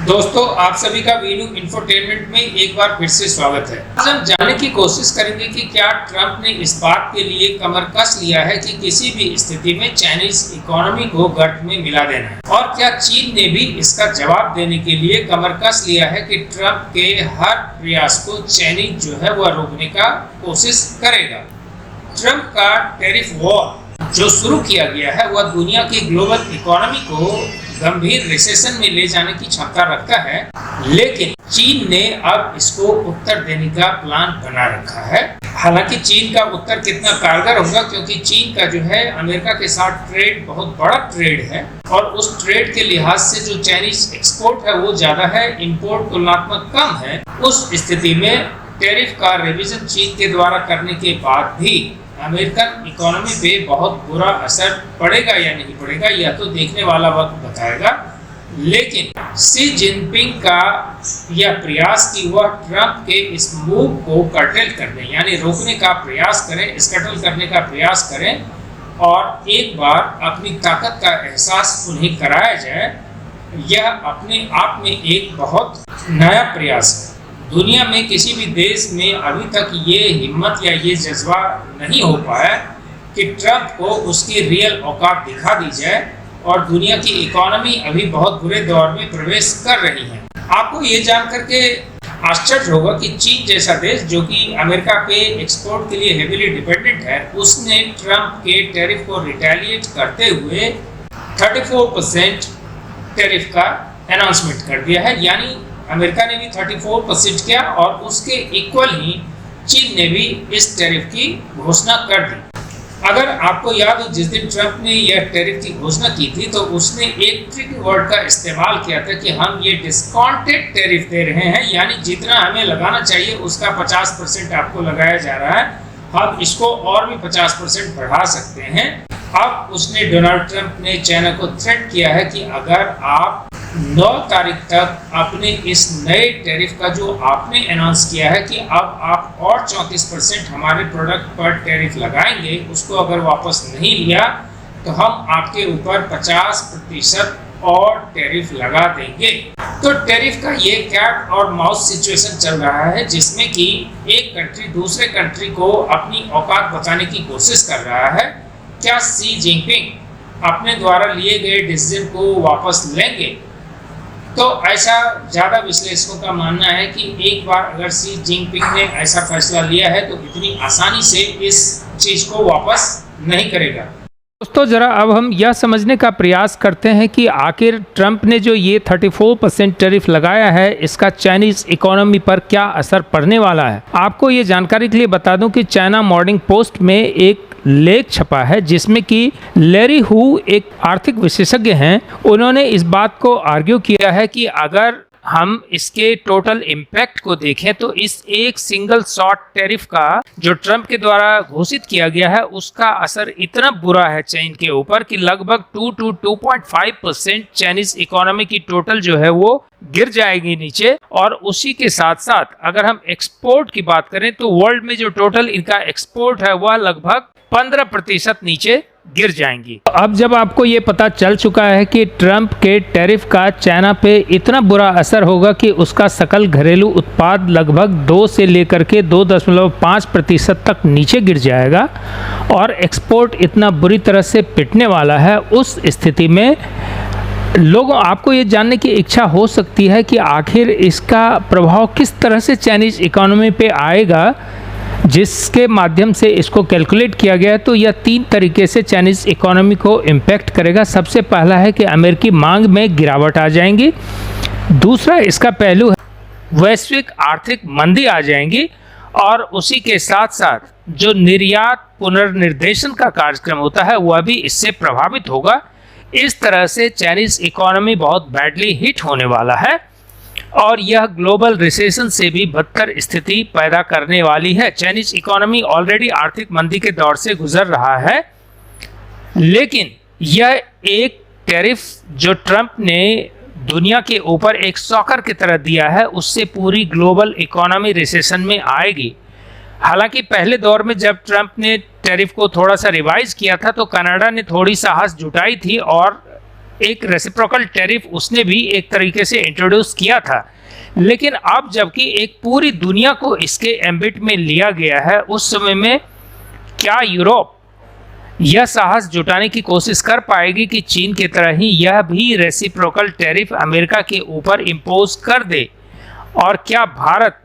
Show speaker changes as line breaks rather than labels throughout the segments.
दोस्तों, आप सभी का वीनू इंफोटेनमेंट में एक बार फिर से स्वागत है। आज हम जानने की कोशिश करेंगे कि क्या ट्रंप ने इस बात के लिए कमर कस लिया है कि किसी भी स्थिति में चाइनीज इकोनॉमी को गर्त में मिला देना है, और क्या चीन ने भी इसका जवाब देने के लिए कमर कस लिया है कि ट्रंप के हर प्रयास को चाइनीज जो है वह रोकने का कोशिश करेगा। ट्रंप का टैरिफ वॉर जो शुरू किया गया है वह दुनिया की ग्लोबल इकोनॉमी को गंभीर रिसेशन में ले जाने की क्षमता रखता है, लेकिन चीन ने अब इसको उत्तर देने का प्लान बना रखा है। हालांकि चीन का उत्तर कितना कारगर होगा, क्योंकि चीन का जो है अमेरिका के साथ ट्रेड बहुत बड़ा ट्रेड है, और उस ट्रेड के लिहाज से जो चाइनीज एक्सपोर्ट है वो ज्यादा है, इंपोर्ट तुलनात्मक कम है। उस स्थिति में टैरिफ का रिवीजन चीन के द्वारा करने के बाद भी अमेरिकन इकोनॉमी पे बहुत बुरा असर पड़ेगा या नहीं पड़ेगा, यह तो देखने वाला वक्त बताएगा। लेकिन शी जिनपिंग का यह प्रयास कि वह ट्रंप के इस मूव को कर्टेल करने यानी रोकने का प्रयास करें, स्कटल करने का प्रयास करें, और एक बार अपनी ताकत का एहसास उन्हें कराया जाए, यह अपने आप में एक बहुत नया प्रयास है। दुनिया में किसी भी देश में अभी तक ये हिम्मत या ये जज्बा नहीं हो पाया कि ट्रंप को उसकी रियल औकात दिखा दी जाए, और दुनिया की इकोनॉमी अभी बहुत बुरे दौर में प्रवेश कर रही है। आपको ये जान करके आश्चर्य होगा कि चीन जैसा देश जो कि अमेरिका पे एक्सपोर्ट के लिए हेवीली डिपेंडेंट है, उसने ट्रंप के टैरिफ को रिटेलिएट करते हुए 34% टैरिफ का अनाउंसमेंट कर दिया है। यानी अमेरिका ने भी 34% किया, और उसके इक्वल ही चीन ने भी इस टैरिफ की घोषणा कर दी। अगर आपको याद हो, जिस दिन ट्रंप ने यह टैरिफ की घोषणा की थी तो उसने एक ट्रिकी वर्ड का इस्तेमाल किया था कि हम ये डिस्काउंटेड टैरिफ दे रहे हैं, यानी जितना हमें लगाना चाहिए उसका 50% आपको लगाया जा रहा है, हम इसको और भी 50% बढ़ा सकते हैं। अब उसने डोनाल्ड ट्रंप ने चाइना को थ्रेट किया है कि अगर आप 9 तारीख तक अपने इस नए टैरिफ का जो आपने अनाउंस किया है कि अब आप और 34% हमारे प्रोडक्ट पर टैरिफ लगाएंगे, उसको अगर वापस नहीं लिया तो हम आपके ऊपर 50% और टैरिफ लगा देंगे। तो टैरिफ का ये कैट और माउस सिचुएशन चल रहा है, जिसमें कि एक कंट्री दूसरे कंट्री को अपनी औकात बताने की कोशिश कर रहा है। क्या शी जिनपिंग अपने द्वारा लिए गए डिसीजन को वापस लेंगे? तो ऐसा ज़्यादा विश्लेषकों का मानना है कि एक बार अगर शी जिनपिंग ने ऐसा फैसला लिया है तो इतनी आसानी से इस चीज़ को वापस नहीं करेगा।
दोस्तों, जरा अब हम यह समझने का प्रयास करते हैं कि आखिर ट्रंप ने जो ये 34% टैरिफ लगाया है, इसका चाइनीज इकोनॉमी पर क्या असर पड़ने वाला है। आपको ये जानकारी के लिए बता दूं कि चाइना मॉर्निंग पोस्ट में एक लेख छपा है जिसमें कि लैरी हु एक आर्थिक विशेषज्ञ हैं, उन्होंने इस बात को आर्ग्यू किया है कि अगर हम इसके टोटल इम्पैक्ट को देखें तो इस एक सिंगल शॉट टैरिफ का जो ट्रंप के द्वारा घोषित किया गया है उसका असर इतना बुरा है चीन के ऊपर कि लगभग 2-2.5% चाइनीज इकोनॉमी की टोटल जो है वो गिर जाएगी नीचे। और उसी के साथ साथ अगर हम एक्सपोर्ट की बात करें तो वर्ल्ड में जो टोटल इनका एक्सपोर्ट है वह लगभग 15% नीचे गिर जाएंगी। अब जब आपको ये पता चल चुका है कि ट्रंप के टैरिफ का चाइना पे इतना बुरा असर होगा कि उसका सकल घरेलू उत्पाद लगभग 2 से लेकर के 2.5% तक नीचे गिर जाएगा, और एक्सपोर्ट इतना बुरी तरह से पिटने वाला है, उस स्थिति में लोगों आपको ये जानने की इच्छा हो सकती है कि आखिर इसका प्रभाव किस तरह से चाइनीज इकोनॉमी पे आएगा, जिसके माध्यम से इसको कैलकुलेट किया गया है। तो यह 3 तरीके से चाइनीज इकोनॉमी को इम्पैक्ट करेगा। सबसे पहला है कि अमेरिकी मांग में गिरावट आ जाएंगी। दूसरा इसका पहलू है वैश्विक आर्थिक मंदी आ जाएंगी, और उसी के साथ साथ जो निर्यात पुनर्निर्देशन का कार्यक्रम होता है वह भी इससे प्रभावित होगा। इस तरह से चाइनीज इकोनॉमी बहुत बैडली हिट होने वाला है, और यह ग्लोबल रिसेशन से भी बदतर स्थिति पैदा करने वाली है। चाइनीज इकोनॉमी ऑलरेडी आर्थिक मंदी के दौर से गुजर रहा है, लेकिन यह एक टैरिफ जो ट्रंप ने दुनिया के ऊपर एक सॉकर की तरह दिया है, उससे पूरी ग्लोबल इकोनॉमी रिसेशन में आएगी। हालांकि पहले दौर में जब ट्रंप ने टैरिफ को थोड़ा सा रिवाइज किया था तो कनाडा ने थोड़ी साहस जुटाई थी और एक रेसिप्रोकल टैरिफ उसने भी एक तरीके से इंट्रोड्यूस किया था। लेकिन अब जबकि एक पूरी दुनिया को इसके एम्बिट में लिया गया है, उस समय में क्या यूरोप यह साहस जुटाने की कोशिश कर पाएगी कि चीन की तरह ही यह भी रेसिप्रोकल टैरिफ अमेरिका के ऊपर इम्पोज कर दे? और क्या भारत,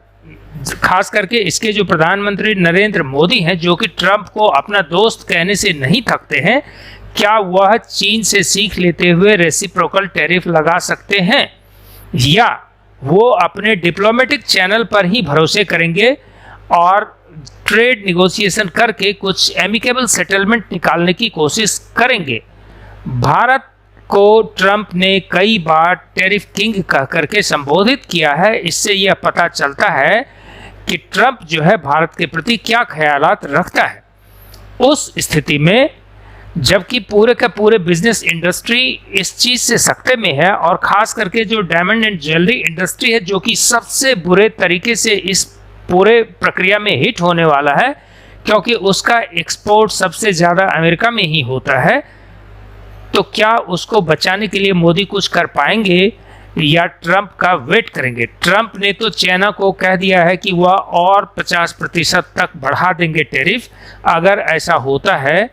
खास करके इसके जो प्रधानमंत्री नरेंद्र मोदी हैं, जो कि ट्रंप को अपना दोस्त कहने से नहीं थकते हैं, क्या वह चीन से सीख लेते हुए रेसिप्रोकल टैरिफ लगा सकते हैं, या वो अपने डिप्लोमेटिक चैनल पर ही भरोसे करेंगे और ट्रेड निगोशिएशन करके कुछ एमिकेबल सेटलमेंट निकालने की कोशिश करेंगे? भारत को ट्रंप ने कई बार टैरिफ किंग कह करके संबोधित किया है। इससे यह पता चलता है कि ट्रंप जो है भारत के प्रति क्या ख्यालात रखता है। उस स्थिति में जबकि पूरे का पूरे बिजनेस इंडस्ट्री इस चीज़ से सख्ते में है, और ख़ास करके जो डायमंड एंड ज्वेलरी इंडस्ट्री है, जो कि सबसे बुरे तरीके से इस पूरे प्रक्रिया में हिट होने वाला है, क्योंकि उसका एक्सपोर्ट सबसे ज़्यादा अमेरिका में ही होता है, तो क्या उसको बचाने के लिए मोदी कुछ कर पाएंगे या ट्रंप का वेट करेंगे? ट्रंप ने तो चाइना को कह दिया है कि वह और 50% तक बढ़ा देंगे टैरिफ। अगर ऐसा होता है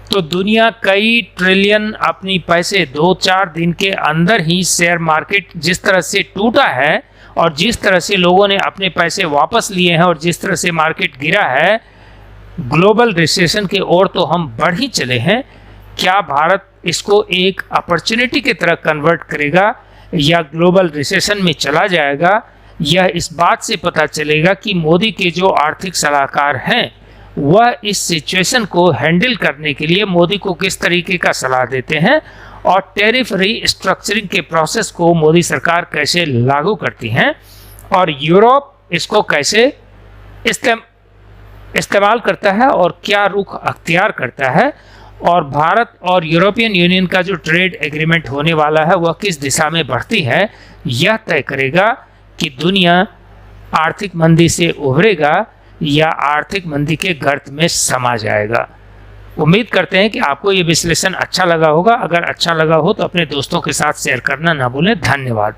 तो दुनिया कई ट्रिलियन अपनी पैसे 2-4 दिन के अंदर ही, शेयर मार्केट जिस तरह से टूटा है और जिस तरह से लोगों ने अपने पैसे वापस लिए हैं और जिस तरह से मार्केट गिरा है, ग्लोबल रिसेशन की ओर तो हम बढ़ ही चले हैं। क्या भारत इसको एक अपॉर्चुनिटी की तरह कन्वर्ट करेगा या ग्लोबल रिसेशन में चला जाएगा? यह इस बात से पता चलेगा कि मोदी के जो आर्थिक सलाहकार हैं वह इस सिचुएशन को हैंडल करने के लिए मोदी को किस तरीके का सलाह देते हैं, और टैरिफ रीस्ट्रक्चरिंग के प्रोसेस को मोदी सरकार कैसे लागू करती हैं, और यूरोप इसको कैसे इस्तेमाल करता है और क्या रुख अख्तियार करता है, और भारत और यूरोपियन यूनियन का जो ट्रेड एग्रीमेंट होने वाला है वह किस दिशा में बढ़ती है, यह तय करेगा कि दुनिया आर्थिक मंदी से उभरेगा या आर्थिक मंदी के गर्त में समा जाएगा। उम्मीद करते हैं कि आपको ये विश्लेषण अच्छा लगा होगा। अगर अच्छा लगा हो तो अपने दोस्तों के साथ शेयर करना ना भूलें। धन्यवाद।